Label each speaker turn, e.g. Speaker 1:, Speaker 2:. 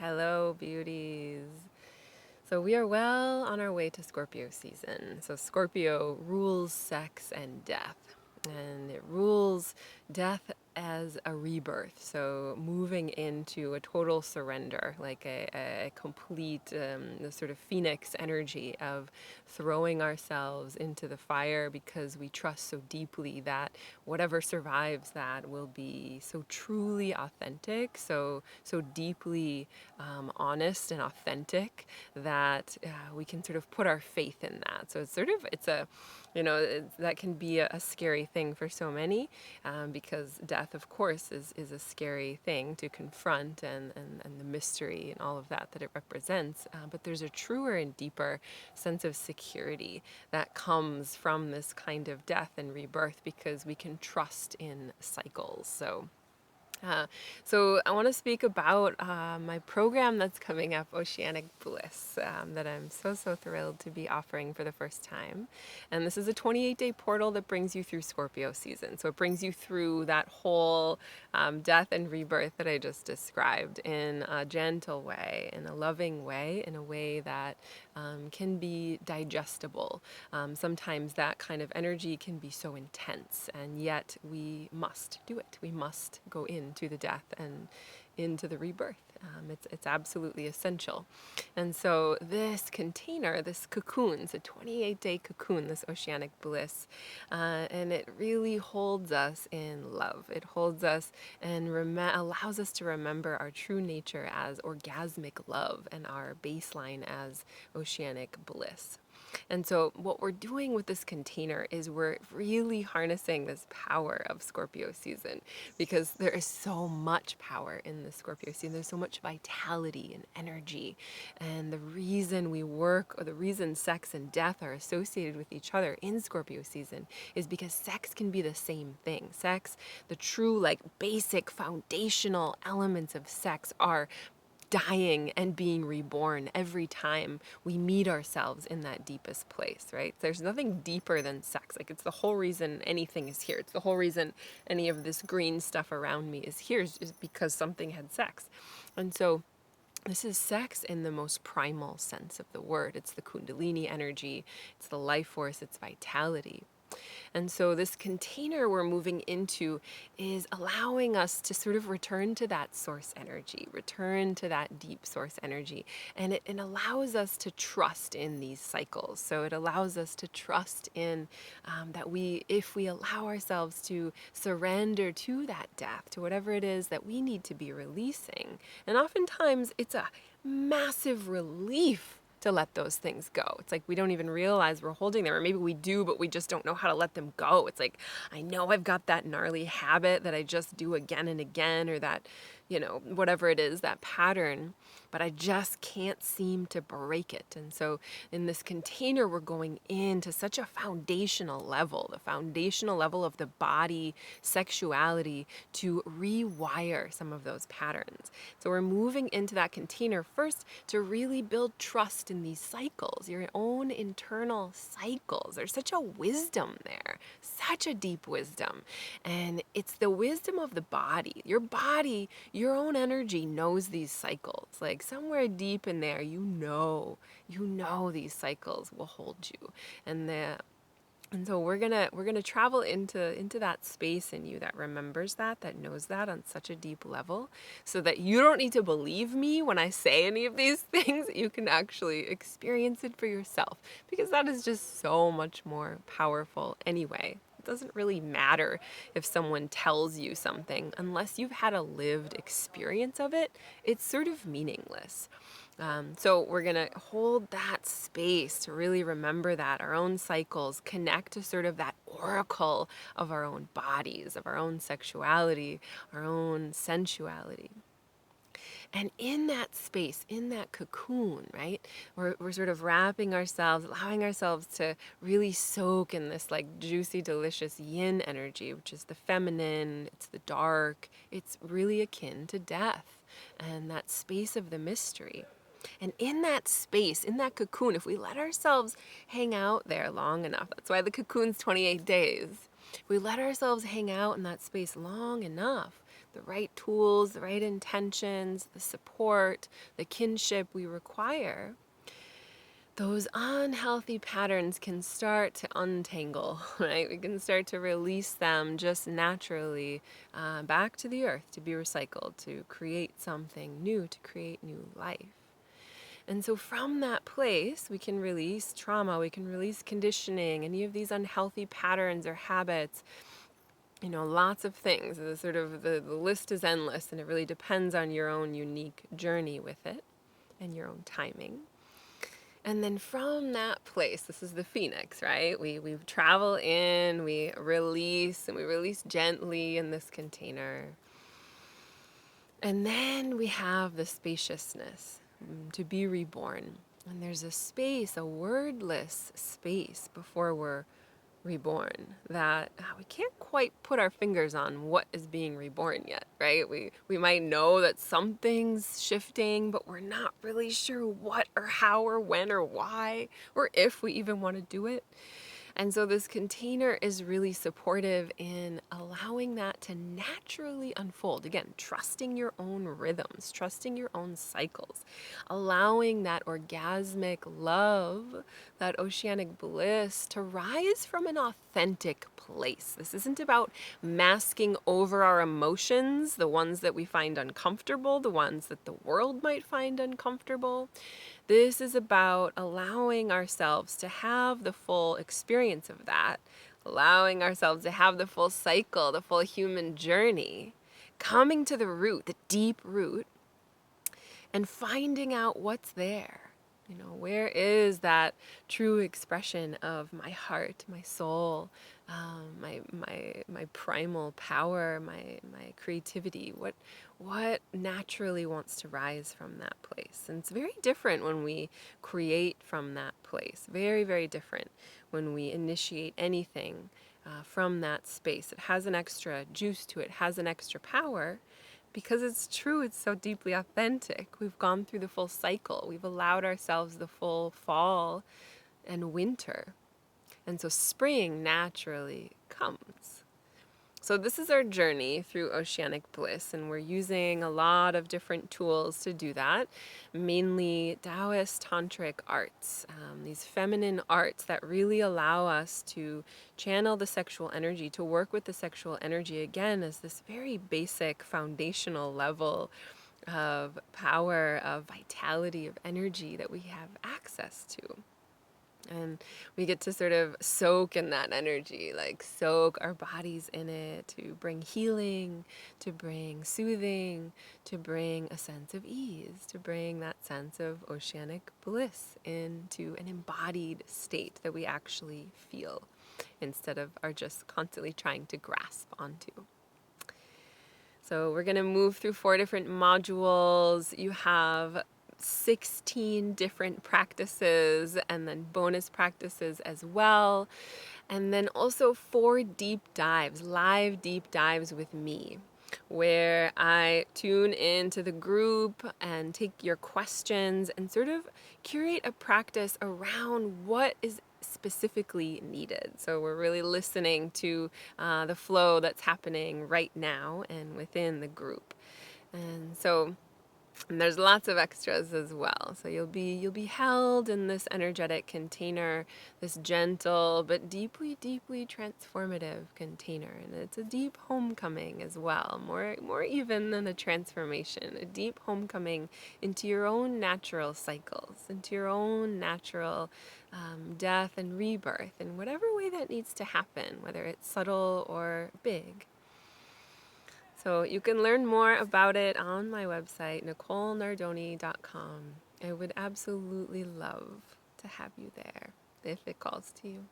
Speaker 1: Hello, beauties. So we are well on our way to Scorpio season. So Scorpio rules sex and death, and it rules death as a rebirth. So moving into a total surrender, like a complete the sort of phoenix energy of throwing ourselves into the fire because we trust so deeply that whatever survives that will be so truly authentic, so deeply honest and authentic that we can sort of put our faith in that. So it's a, that can be a scary thing for so many, because death, of course, is a scary thing to confront, and the mystery and all of that it represents. But there's a truer and deeper sense of security that comes from this kind of death and rebirth because we can trust in cycles. Uh, so I want to speak about my program that's coming up, Oceanic Bliss, that I'm so thrilled to be offering for the first time. And this is a 28-day portal that brings you through Scorpio season. So it brings you through that whole death and rebirth that I just described in a gentle way, in a loving way, in a way that can be digestible. Sometimes that kind of energy can be so intense, and yet we must do it. We must go into the death and into the rebirth. It's absolutely essential. And so this container, this cocoon, it's a 28-day cocoon, this oceanic bliss, and it really holds us in love. It holds us and allows us to remember our true nature as orgasmic love and our baseline as oceanic bliss. And so what we're doing with this container is we're really harnessing this power of Scorpio season, because there is so much power in the Scorpio season. There's so much vitality and energy. And the reason we work, or the reason sex and death are associated with each other in Scorpio season, is because sex can be the same thing. Sex, the true, like, basic foundational elements of sex are dying and being reborn every time we meet ourselves in that deepest place, right? There's nothing deeper than sex. Like, it's the whole reason anything is here. It's the whole reason any of this green stuff around me is here, is because something had sex. And so this is sex in the most primal sense of the word. It's the Kundalini energy, it's the life force, it's vitality. And so this container we're moving into is allowing us to sort of return to that source energy, return to that deep source energy. And it allows us to trust in these cycles. So it allows us to trust in that if we allow ourselves to surrender to that death, to whatever it is that we need to be releasing. And oftentimes it's a massive relief to let those things go. It's like we don't even realize we're holding them, or maybe we do, but we just don't know how to let them go. It's like, I know I've got that gnarly habit that I just do again and again, or that, whatever it is, that pattern, but I just can't seem to break it. And so in this container, we're going into such a foundational level, the foundational level of the body, sexuality, to rewire some of those patterns. So we're moving into that container first to really build trust in these cycles, your own internal cycles. There's such a wisdom there, such a deep wisdom. And it's the wisdom of the body. Your body, your own energy knows these cycles. Like, somewhere deep in there, you know these cycles will hold you. And so we're gonna travel into that space in you that remembers that knows that on such a deep level, so that you don't need to believe me when I say any of these things. You can actually experience it for yourself, because that is just so much more powerful anyway. It doesn't really matter if someone tells you something. Unless you've had a lived experience of it, it's sort of meaningless. So we're going to hold that space to really remember that, our own cycles, connect to sort of that oracle of our own bodies, of our own sexuality, our own sensuality. And in that space, in that cocoon, right, we're sort of wrapping ourselves, allowing ourselves to really soak in this like juicy, delicious yin energy, which is the feminine, it's the dark, it's really akin to death and that space of the mystery. And in that space, in that cocoon, if we let ourselves hang out there long enough, that's why the cocoon's 28 days. If we let ourselves hang out in that space long enough, the right tools, the right intentions, the support, the kinship we require, those unhealthy patterns can start to untangle, right? We can start to release them just naturally back to the earth to be recycled, to create something new, to create new life. And so from that place, we can release trauma, we can release conditioning, any of these unhealthy patterns or habits, lots of things. The list is endless, and it really depends on your own unique journey with it and your own timing. And then from that place, this is the Pheonix, right? We travel in, we release, and we release gently in this container. And then we have the spaciousness to be reborn. And there's a space, a wordless space before we're reborn that we can't quite put our fingers on what is being reborn yet, right? We might know that something's shifting, but we're not really sure what or how or when or why or if we even want to do it. And so this container is really supportive in allowing that to naturally unfold. Again, trusting your own rhythms, trusting your own cycles, allowing that orgasmic love, that oceanic bliss to rise from an authentic place. This isn't about masking over our emotions, the ones that we find uncomfortable, the ones that the world might find uncomfortable. This is about allowing ourselves to have the full experience of that, allowing ourselves to have the full cycle, the full human journey, coming to the root, the deep root, and finding out what's there. Where is that true expression of my heart, my soul, my primal power, my creativity? What naturally wants to rise from that place? And it's very different when we create from that place. Very, very different when we initiate anything from that space. It has an extra juice to it, has an extra power. Because it's true, it's so deeply authentic. We've gone through the full cycle. We've allowed ourselves the full fall and winter. And so spring naturally comes. So this is our journey through Oceanic Bliss, and we're using a lot of different tools to do that, mainly Taoist tantric arts, these feminine arts that really allow us to channel the sexual energy, to work with the sexual energy again as this very basic foundational level of power, of vitality, of energy that we have access to. And we get to sort of soak in that energy, like soak our bodies in it to bring healing, to bring soothing, to bring a sense of ease, to bring that sense of oceanic bliss into an embodied state that we actually feel instead of are just constantly trying to grasp onto. So we're going to move through 4 different modules. You have 16 different practices and then bonus practices as well. And then also 4 deep dives, live deep dives with me, where I tune into the group and take your questions and sort of curate a practice around what is specifically needed. So we're really listening to the flow that's happening right now and within the group. And so there's lots of extras as well. So you'll be held in this energetic container, this gentle but deeply, deeply transformative container. And it's a deep homecoming as well, more even than a transformation, a deep homecoming into your own natural cycles, into your own natural death and rebirth in whatever way that needs to happen, whether it's subtle or big. So you can learn more about it on my website, NicoleNardoni.com. I would absolutely love to have you there if it calls to you.